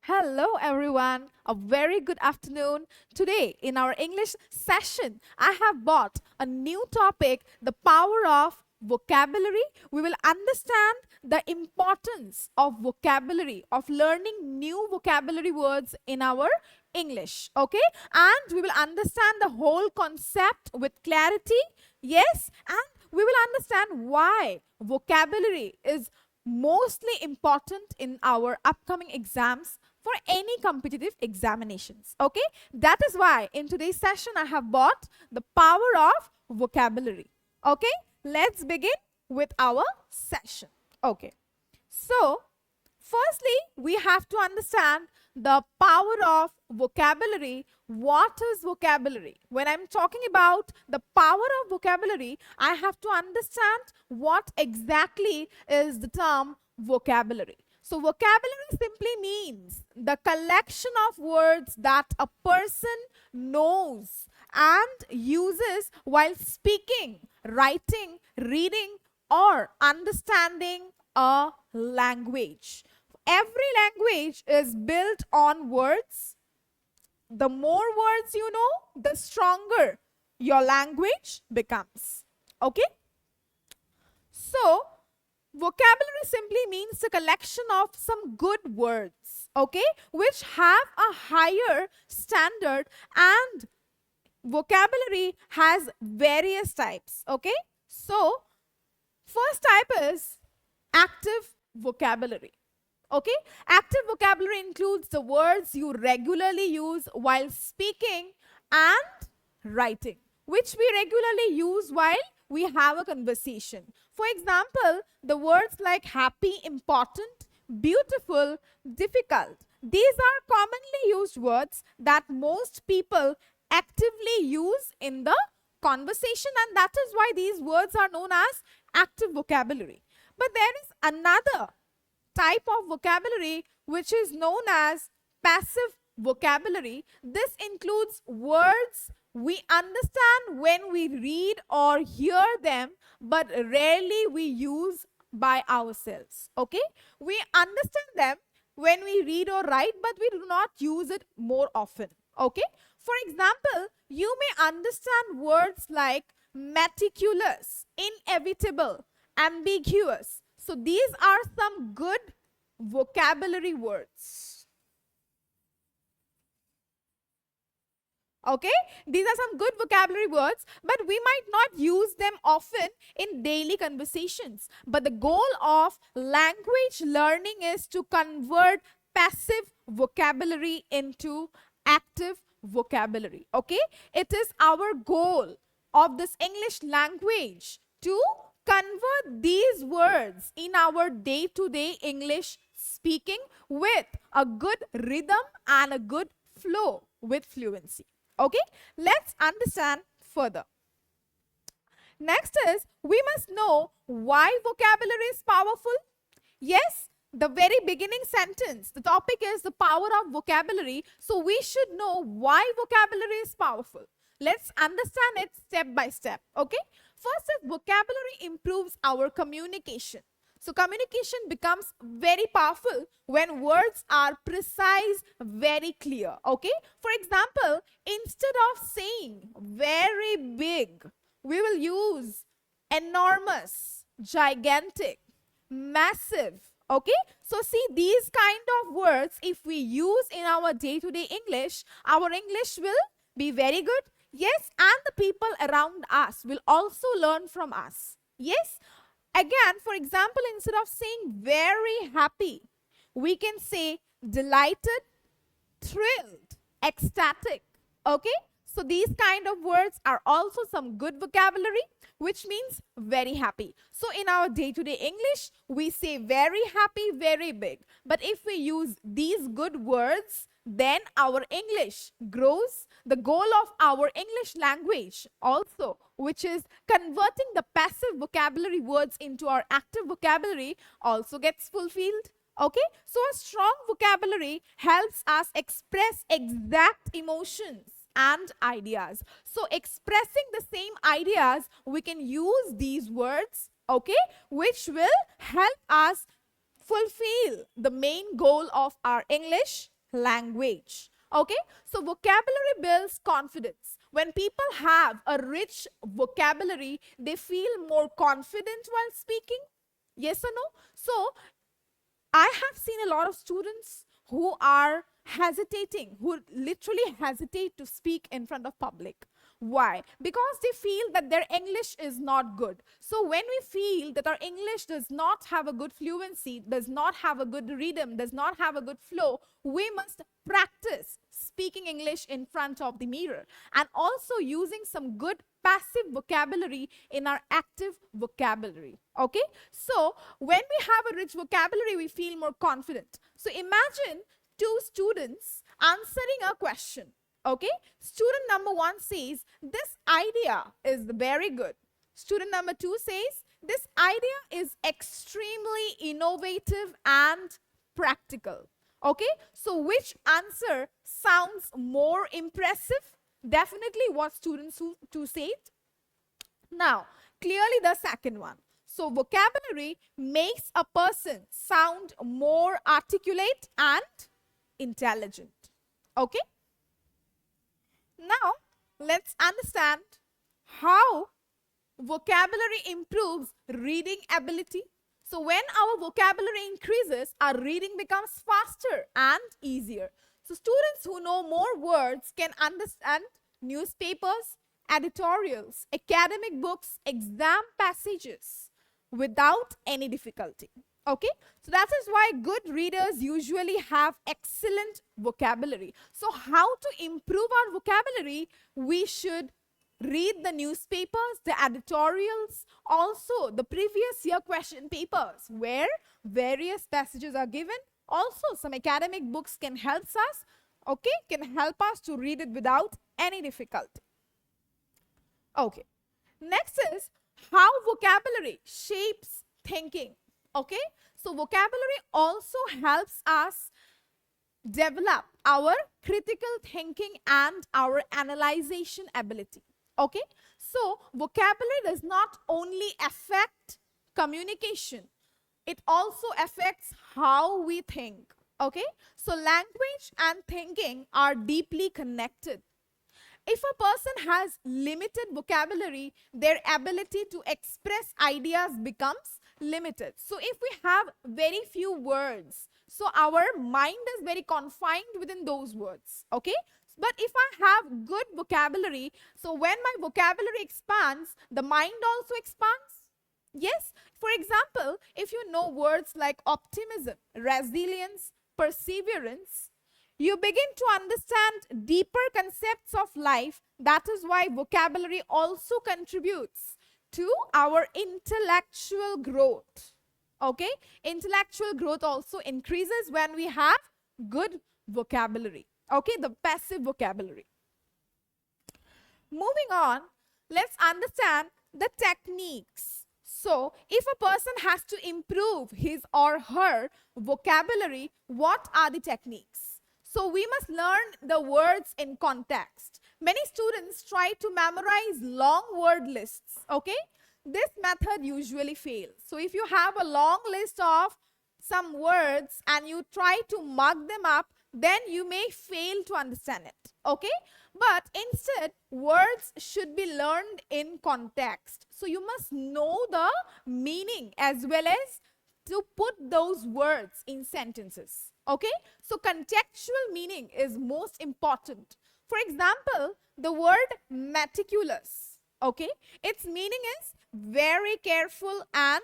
Hello, everyone. A very good afternoon. Today, in our English session, I have brought a new topic, the power of vocabulary. We will understand the importance of vocabulary, of learning new vocabulary words in our English. Okay? And we will understand the whole concept with clarity. Yes? And we will understand why vocabulary is mostly important in our upcoming exams for any competitive examinations. Okay, that is why in today's session I have brought the power of vocabulary. Okay, let's begin with our session. Okay, so firstly we have to understand the power of vocabulary. What is vocabulary? When I'm talking about the power of vocabulary, I have to understand what exactly is the term vocabulary. So vocabulary simply means the collection of words that a person knows and uses while speaking, writing, reading, or understanding a language. Every language is built on words. The more words you know, the stronger your language becomes. Okay? So, vocabulary simply means the collection of some good words, okay, which have a higher standard, and vocabulary has various types, okay. So, first type is active vocabulary. Okay, active vocabulary includes the words you regularly use while speaking and writing, which we regularly use while we have a conversation. For example, the words like happy, important, beautiful, difficult. These are commonly used words that most people actively use in the conversation, and that is why these words are known as active vocabulary. But there is another type of vocabulary which is known as passive vocabulary. This includes words we understand when we read or hear them, but rarely we use by ourselves. Okay, we understand them when we read or write, but we do not use it more often. Okay, for example, you may understand words like meticulous, inevitable, ambiguous. So these are some good vocabulary words. Okay, these are some good vocabulary words, but we might not use them often in daily conversations. But the goal of language learning is to convert passive vocabulary into active vocabulary. Okay, it is our goal of this English language to convert these words in our day-to-day English speaking with a good rhythm and a good flow with fluency. Okay, let's understand further. Next is, we must know why vocabulary is powerful. Yes, the very beginning sentence, the topic is the power of vocabulary. So we should know why vocabulary is powerful. Let's understand it step by step. Okay, first is vocabulary improves our communication. So communication becomes very powerful when words are precise, very clear. Okay, for example, instead of saying very big, we will use enormous, gigantic, massive. Okay, so see, these kind of words, if we use in our day-to-day English, our English will be very good. Yes, and the people around us will also learn from us. Yes, again, for example, instead of saying very happy, we can say delighted, thrilled, ecstatic. Okay, so these kind of words are also some good vocabulary, which means very happy. So in our day-to-day English, we say very happy, very big. But if we use these good words, then our English grows. The goal of our English language also, which is converting the passive vocabulary words into our active vocabulary, also gets fulfilled. Okay, so a strong vocabulary helps us express exact emotions and ideas. So expressing the same ideas, we can use these words, okay, which will help us fulfill the main goal of our English language. Okay, so vocabulary builds confidence. When people have a rich vocabulary, they feel more confident while speaking. Yes or no? So, I have seen a lot of students who are hesitating, who literally hesitate to speak in front of public. Why? Because they feel that their English is not good. So when we feel that our English does not have a good fluency, does not have a good rhythm, does not have a good flow, we must practice speaking English in front of the mirror and also using some good passive vocabulary in our active vocabulary. Okay, so when we have a rich vocabulary, we feel more confident. So imagine two students answering a question. Okay, student number 1 says this idea is very good. Student number 2 says this idea is extremely innovative and practical. Okay, so which answer sounds more impressive? Definitely what students who say it. Now, clearly the second one. So vocabulary makes a person sound more articulate and intelligent. Okay? Now, let's understand how vocabulary improves reading ability. So when our vocabulary increases, our reading becomes faster and easier. So students who know more words can understand newspapers, editorials, academic books, exam passages without any difficulty. Okay, so that is why good readers usually have excellent vocabulary. So how to improve our vocabulary? We should read the newspapers, the editorials, also the previous year question papers where various passages are given. Also some academic books can help us, okay, can help us to read it without any difficulty. Okay, next is how vocabulary shapes thinking. Okay, so vocabulary also helps us develop our critical thinking and our analyzation ability. Okay, so vocabulary does not only affect communication, it also affects how we think. Okay, so language and thinking are deeply connected. If a person has limited vocabulary, their ability to express ideas becomes limited. So if we have very few words, so our mind is very confined within those words. Okay, but if I have good vocabulary, so when my vocabulary expands, the mind also expands. Yes, for example, if you know words like optimism, resilience, perseverance, you begin to understand deeper concepts of life. That is why vocabulary also contributes to our intellectual growth. Okay, intellectual growth also increases when we have good vocabulary. Okay, the passive vocabulary. Moving on, let's understand the techniques. So, if a person has to improve his or her vocabulary, what are the techniques? So, we must learn the words in context. Many students try to memorize long word lists. Okay, this method usually fails. So, if you have a long list of some words and you try to mug them up, then you may fail to understand it. Okay, but instead words should be learned in context. So you must know the meaning as well as to put those words in sentences. Okay, so contextual meaning is most important. For example, the word meticulous, okay, its meaning is very careful and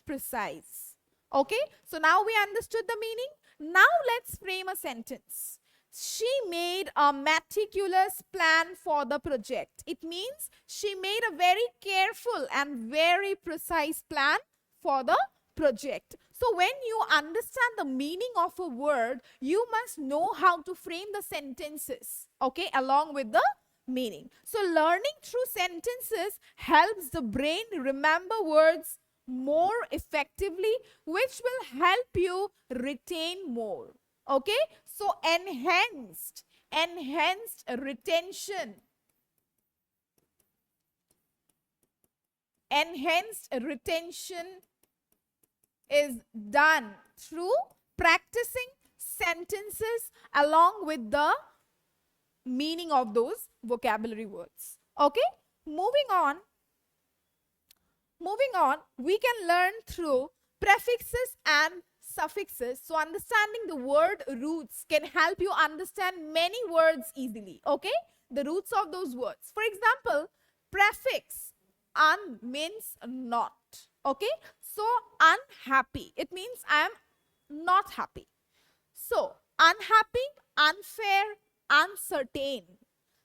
precise. Okay, so now we understood the meaning. Now let's frame a sentence. She made a meticulous plan for the project. It means she made a very careful and very precise plan for the project. So when you understand the meaning of a word, you must know how to frame the sentences, okay, along with the meaning. So learning through sentences helps the brain remember words more effectively, which will help you retain more. Okay, so enhanced retention. Enhanced retention is done through practicing sentences along with the meaning of those vocabulary words. Okay, moving on, we can learn through prefixes and suffixes. So understanding the word roots can help you understand many words easily. Okay, the roots of those words. For example, prefix un means not. Okay, so unhappy, it means I am not happy. So unhappy, unfair, uncertain.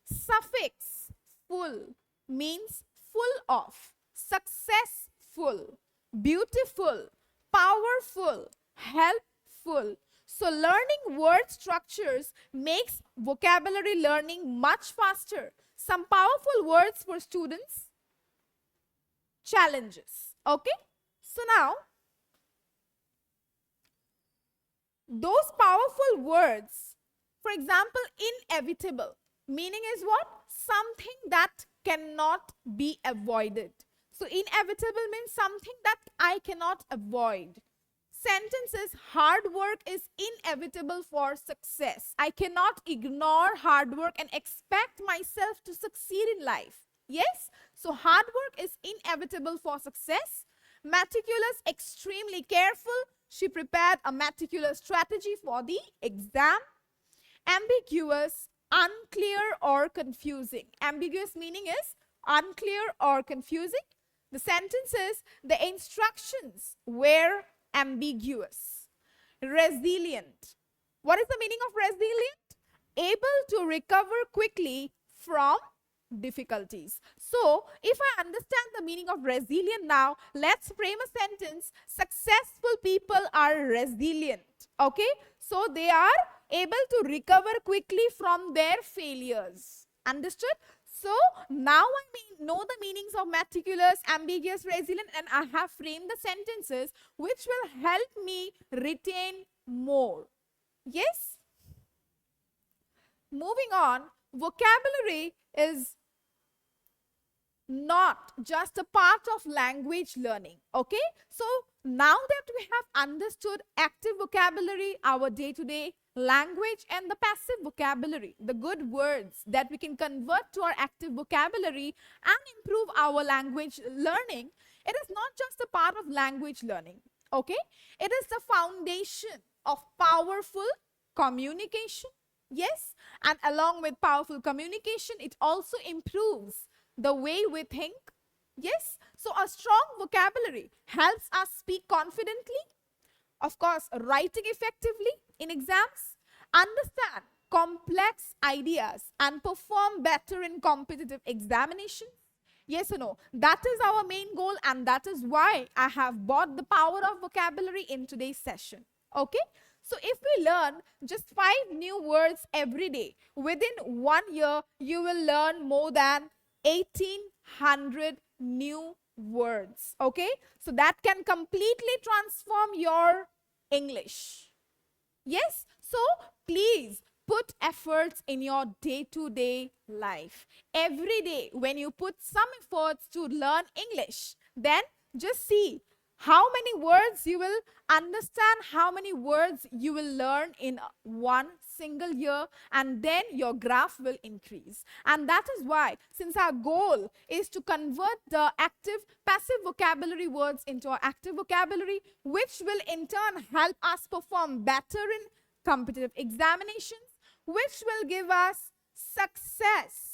Suffix full means full of, successful, beautiful, powerful, helpful. So learning word structures makes vocabulary learning much faster. Some powerful words for students. Challenges. Okay, so now those powerful words, for example, inevitable, meaning is what? Something that cannot be avoided. So inevitable means something that I cannot avoid. Sentences, hard work is inevitable for success. I cannot ignore hard work and expect myself to succeed in life. Yes, so hard work is inevitable for success. Meticulous, extremely careful. She prepared a meticulous strategy for the exam. Ambiguous, unclear or confusing. Ambiguous meaning is unclear or confusing. The sentences, the instructions were ambiguous. Resilient. What is the meaning of resilient? Able to recover quickly from difficulties. So, if I understand the meaning of resilient now, let's frame a sentence. Successful people are resilient. Okay? So, they are able to recover quickly from their failures. Understood? So, now I know the meanings of meticulous, ambiguous, resilient, and I have framed the sentences which will help me retain more. Yes? Moving on, vocabulary is not just a part of language learning. Okay, so now that we have understood active vocabulary, our day-to-day language, and the passive vocabulary, the good words that we can convert to our active vocabulary and improve our language learning, it is not just a part of language learning. Okay, it is the foundation of powerful communication. Yes, and along with powerful communication, it also improves the way we think. Yes, so a strong vocabulary helps us speak confidently, of course, writing effectively in exams, understand complex ideas, and perform better in competitive examinations. Yes or no? That is our main goal, and that is why I have brought the power of vocabulary in today's session. Okay? So if we learn just 5 new words every day, within 1 year, you will learn more than 1800 new words. Okay, so that can completely transform your English. Yes, so please put efforts in your day-to-day life. Every day when you put some efforts to learn English, then just see how many words you will understand, how many words you will learn in 1 single year, and then your graph will increase. And that is why, since our goal is to convert the active passive vocabulary words into our active vocabulary, which will in turn help us perform better in competitive examinations, which will give us success.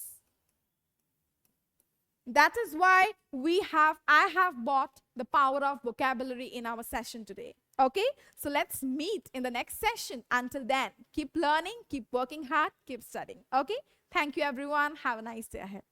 That is why I have brought the power of vocabulary in our session today. Okay, so let's meet in the next session. Until then, keep learning, keep working hard, keep studying. Okay, thank you everyone. Have a nice day ahead.